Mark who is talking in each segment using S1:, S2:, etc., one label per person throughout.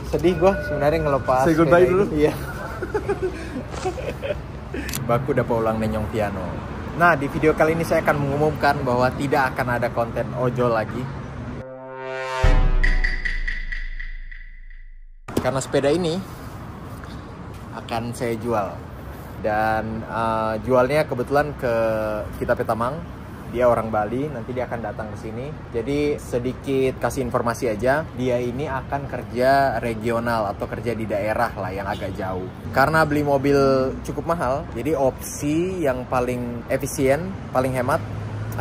S1: Sedih gue sebenarnya ngelepas.
S2: Say goodbye dulu.
S1: Iya. Baku udah pulang nenyong piano. Nah, di video kali ini saya akan mengumumkan bahwa tidak akan ada konten ojol lagi. Karena sepeda ini akan saya jual. Dan jualnya kebetulan ke Kita Petamang. Dia orang Bali, nanti dia akan datang ke sini. Jadi sedikit kasih informasi aja, dia ini akan kerja regional atau kerja di daerah lah yang agak jauh. Karena beli mobil cukup mahal, jadi opsi yang paling efisien, paling hemat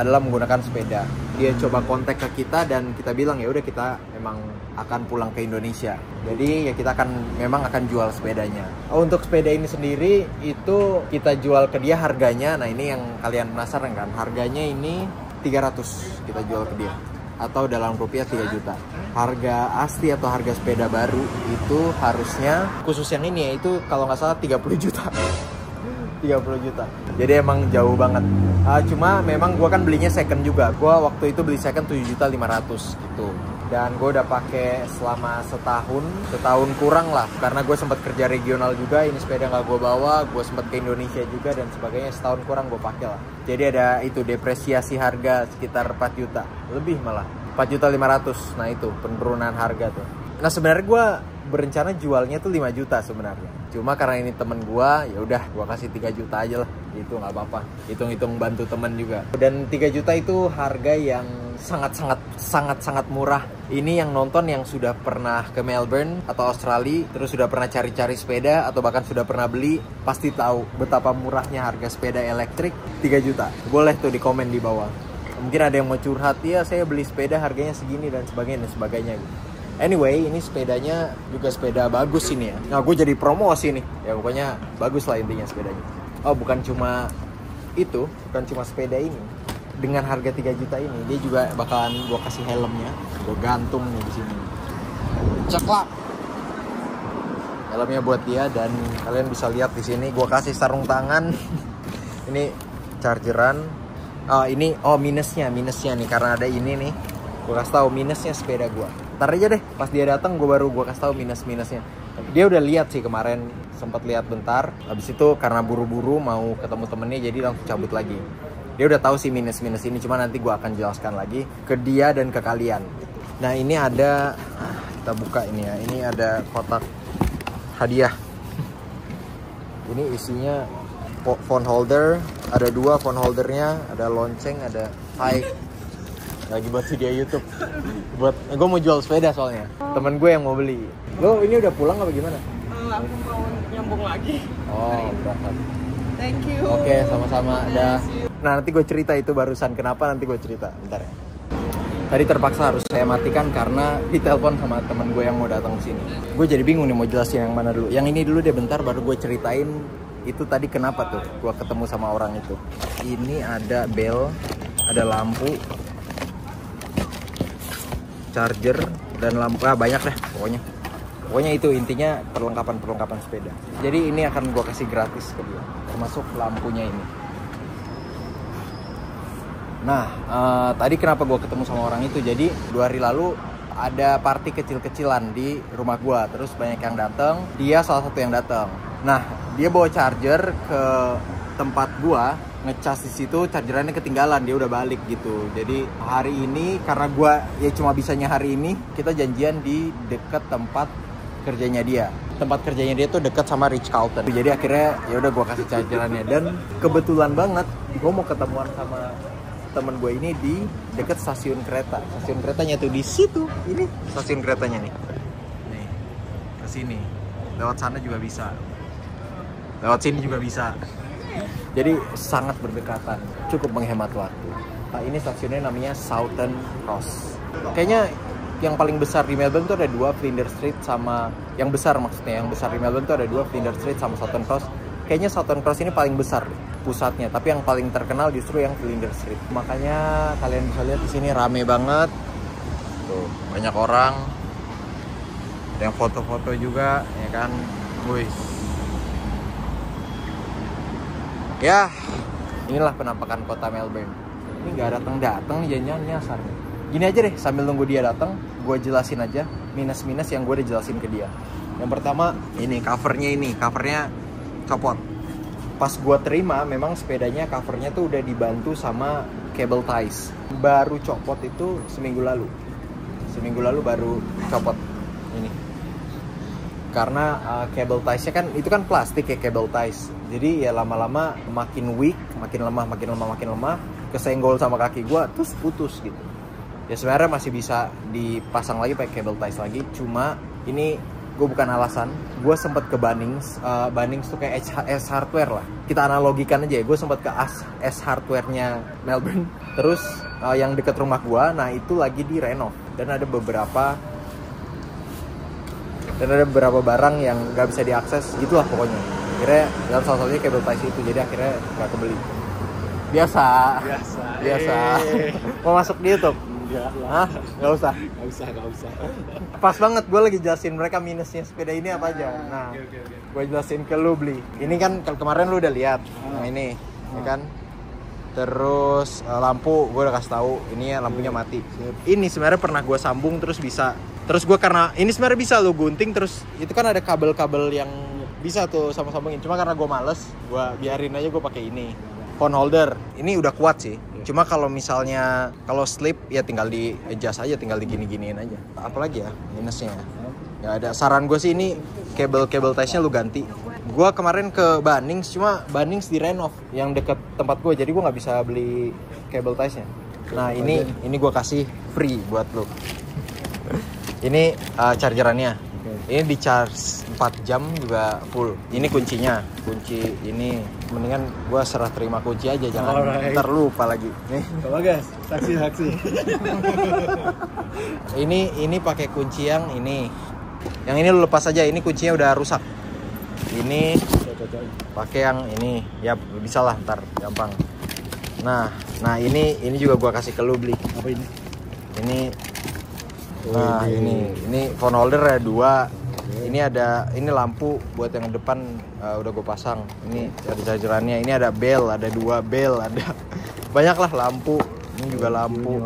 S1: adalah menggunakan sepeda. Dia coba kontak ke kita dan kita bilang ya udah kita memang akan pulang ke Indonesia. Jadi ya kita memang akan jual sepedanya. Untuk sepeda ini sendiri itu kita jual ke dia harganya. Nah ini yang kalian penasaran kan? Harganya ini 300 kita jual ke dia. Atau dalam rupiah 3 juta. Harga asli atau harga sepeda baru itu harusnya khusus yang ini ya itu kalau nggak salah 30 juta. 30 juta. Jadi emang jauh banget. Cuma memang gue kan belinya second juga. Gue waktu itu beli second 7.500.000 gitu. Dan gue udah pakai selama setahun kurang lah. Karena gue sempat kerja regional juga. Ini sepeda nggak gue bawa. Gue sempat ke Indonesia juga dan sebagainya. Setahun kurang gue pakai lah. Jadi ada itu depresiasi harga sekitar 4 juta. Lebih malah. 4.500.000. Nah itu penurunan harga tuh. Nah sebenarnya gue berencana jualnya tuh 5 juta sebenarnya. Cuma karena ini temen gue, ya udah gue kasih 3 juta aja lah. Itu nggak apa-apa. Hitung-hitung bantu temen juga. Dan 3 juta itu harga yang sangat murah. Ini yang nonton yang sudah pernah ke Melbourne atau Australia, terus sudah pernah cari-cari sepeda atau bahkan sudah pernah beli, pasti tahu betapa murahnya harga sepeda elektrik 3 juta. Boleh tuh di komen di bawah. Mungkin ada yang mau curhat, ya saya beli sepeda harganya segini dan sebagainya gitu. Anyway, ini sepedanya juga sepeda bagus ini ya. Nah, gue jadi promosi nih. Ya pokoknya bagus lah intinya sepedanya. Oh, bukan cuma itu, bukan cuma sepeda ini. Dengan harga 3 juta ini, dia juga bakalan gue kasih helmnya. Gue gantung nih di sini. Ceklak. Helmnya buat dia dan kalian bisa lihat di sini gue kasih sarung tangan. Ini chargeran. Ini minusnya nih karena ada ini nih. Gue kasih tahu minusnya sepeda gue. Ntar aja deh, pas dia datang gue kasih tahu minusnya. Dia udah lihat sih kemarin, sempat lihat bentar. Habis itu karena buru-buru mau ketemu temennya jadi langsung cabut lagi. Dia udah tahu sih minus ini, cuma nanti gue akan jelaskan lagi ke dia dan ke kalian. Nah ini ada, kita buka ini ya. Ini ada kotak hadiah. Ini isinya phone holder, ada 2 phone holdernya, ada lonceng, ada lagi buat video YouTube. Gue mau jual sepeda soalnya. Temen gue yang mau beli. Lo ini udah pulang apa gimana?
S3: Aku mau nyambung lagi.
S1: Oh, berangkat.
S3: Thank you.
S1: Oke, sama-sama. Dah. Nah, nanti gue cerita itu barusan. Kenapa nanti gue cerita. Bentar ya. Tadi terpaksa harus saya matikan karena ditelepon sama temen gue yang mau datang ke sini. Gue jadi bingung nih mau jelasin yang mana dulu. Yang ini dulu deh bentar baru gue ceritain itu tadi kenapa tuh gue ketemu sama orang itu. Ini ada bel, ada lampu, charger dan lampu, banyak deh pokoknya itu intinya perlengkapan sepeda. Jadi ini akan gue kasih gratis ke dia, termasuk lampunya ini. Nah tadi kenapa gue ketemu sama orang itu, jadi 2 hari lalu ada party kecil-kecilan di rumah gue, terus banyak yang datang, dia salah satu yang datang. Nah dia bawa charger ke tempat gue ngecas di situ, chargerannya ketinggalan, dia udah balik gitu. Jadi hari ini karena gue ya cuma bisanya hari ini, kita janjian di dekat tempat kerjanya dia. Tempat kerjanya dia tuh dekat sama Ritz-Carlton. Jadi akhirnya ya udah gue kasih chargerannya dan kebetulan banget gue mau ketemuan sama temen gue ini di dekat stasiun kereta. Stasiun keretanya tuh di situ. Ini stasiun keretanya nih. Nih ke sini. Lewat sana juga bisa. Lewat sini juga bisa. Jadi sangat berdekatan, cukup menghemat waktu. Nah, ini stasiunnya namanya Southern Cross. Kayaknya yang paling besar di Melbourne tuh ada 2, Flinders Street sama yang besar maksudnya. Yang besar di Melbourne tuh ada 2, Flinders Street sama Southern Cross. Kayaknya Southern Cross ini paling besar pusatnya, tapi yang paling terkenal justru yang Flinders Street. Makanya kalian bisa lihat di sini rame banget. Tuh, banyak orang. Ada yang foto-foto juga, ya kan. Wih. Ya, inilah penampakan kota Melbourne. Ini nggak datang-datang nih, jangan nyasar. Gini aja deh, sambil nunggu dia datang, gue jelasin aja minus-minus yang gue udah jelasin ke dia. Yang pertama, ini covernya copot. Pas gue terima, memang sepedanya covernya tuh udah dibantu sama cable ties. Baru copot itu seminggu lalu baru copot ini. Karena cable tiesnya kan itu kan plastik ya, cable ties. Jadi ya lama-lama makin weak, makin lemah, kesenggol sama kaki gue terus putus gitu. Ya sebenarnya masih bisa dipasang lagi pakai cable ties lagi, cuma ini gue bukan alasan. Gue sempet ke Bunnings tuh kayak S Hardware lah. Kita analogikan aja ya, gue sempet ke S Hardware-nya Melbourne. Terus yang deket rumah gue, nah itu lagi di renov. Dan ada beberapa barang yang gak bisa diakses, gitulah pokoknya. Akhirnya dalam salah satunya cable ties itu, jadi akhirnya gak kebeli. Biasa. Mau masuk di YouTube?
S3: Enggak lah.
S1: Hah? Gak usah. Pas banget gue lagi jelasin mereka minusnya sepeda ini apa aja. Nah, gue jelasin ke lu beli. Ini kan kemarin lu udah lihat. Nah ini, ya kan. Terus lampu gue udah kasih tahu. Ini ya lampunya mati. Ini sebenarnya pernah gue sambung terus bisa. Terus gue karena ini sebenarnya bisa lu gunting terus itu kan ada kabel-kabel yang bisa tuh sama-sambungin. Cuma karena gue males, gue biarin aja gue pakai ini. Phone holder ini udah kuat sih. Cuma kalau misalnya slip ya tinggal di adjust aja, tinggal digini-giniin aja. Apalagi ya minusnya. Ya ada saran gue sih ini cable tie-nya lu ganti. Gue kemarin ke Bunnings, cuma Bunnings di renov yang deket tempat gue, jadi gue nggak bisa beli cable tie-nya. Nah ini gue kasih free buat lu. Ini chargerannya. Ini di charge 4 jam juga full. Ini kuncinya. Kunci ini mendingan gue serah terima kunci aja, jangan ntar lupa lagi. Nih.
S3: Coba guys, saksi.
S1: Ini pakai kunci yang ini. Yang ini lu lepas aja, ini kuncinya udah rusak. Ini pakai yang ini. Ya bisa lah ntar, gampang. Nah ini juga gue kasih ke lu beli.
S3: Apa ini?
S1: Ini phone holder ada 2. Ini lampu buat yang depan udah gue pasang. Ini ada chargerannya. Ini ada bel, ada 2 bel, ada banyak lah lampu. Ini juga lampu.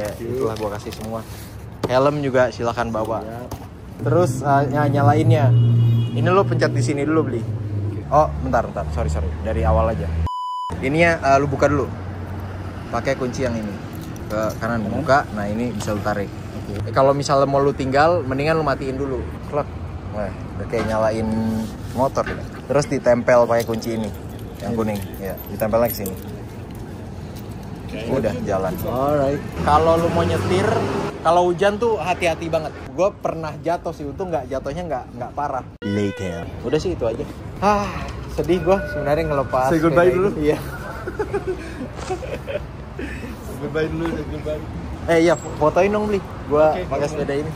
S1: Ya, itulah gue kasih semua. Helm juga silakan bawa. Terus nyalainnya. Ini lo pencet di sini dulu beli. Oh, bentar. Sorry. Dari awal aja. Ini ya lu buka dulu. Pakai kunci yang ini. Ke kanan buka. Nah, ini bisa lu tarik. Kalau misalnya mau lu tinggal, mendingan lu matiin dulu. Klek. Wah, udah kayak nyalain motor ya. Terus ditempel pakai kunci ini yang kuning. Ya, ditempel lagi sini. Udah jalan.
S3: Alright.
S1: Kalau lu mau nyetir, kalau hujan tuh hati-hati banget. Gue pernah jatuh sih, untung jatuhnya nggak parah. Later. Udah sih itu aja. Sedih gue sebenarnya ngelepas.
S3: Say goodbye dulu.
S1: Iya.
S3: Goodbye.
S1: Iya, fotoin dong beli. Gue pakai sepeda ini.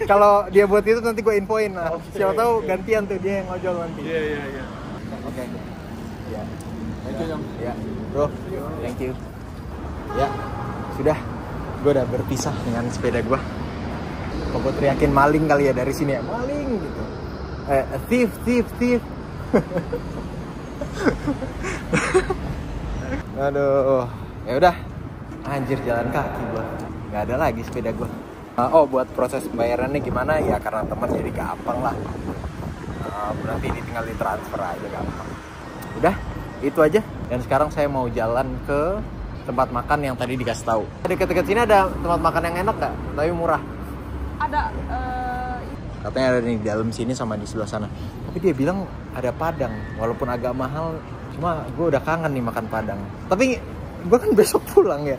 S1: Kalau dia buat itu nanti gue infoin. Nah, siapa tahu gantian tuh dia yang ngojol nanti.
S3: Iya.
S1: Oke. Ya.
S3: Thank you, Yong.
S1: Ya, bro. Thank you. Ya, sudah. Gue udah berpisah dengan sepeda gue. Kok gue teriakin maling kali ya dari sini ya? Maling gitu. Thief. Aduh, ya udah. Anjir, jalan kaki gue. Nggak ada lagi sepeda gue. Buat proses pembayarannya gimana ya? Karena teman jadi gampang lah. Berarti ini tinggal ditransfer aja gampang. Udah, itu aja. Dan sekarang saya mau jalan ke tempat makan yang tadi dikasih tahu. Dekat-dekat sini ada tempat makan yang enak nggak? Tapi murah.
S3: Ada.
S1: Katanya ada di dalam sini sama di sebelah sana. Tapi dia bilang ada Padang, walaupun agak mahal. Cuma gue udah kangen nih makan Padang. Tapi gue kan besok pulang ya.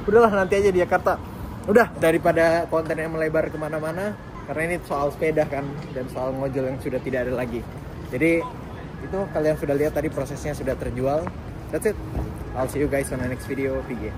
S1: Udahlah nanti aja di Jakarta. Udah, daripada kontennya melebar kemana-mana. Karena ini soal sepeda kan, dan soal ngojol yang sudah tidak ada lagi. Jadi itu kalian sudah lihat tadi prosesnya sudah terjual. That's it. I'll see you guys on the next video. PG.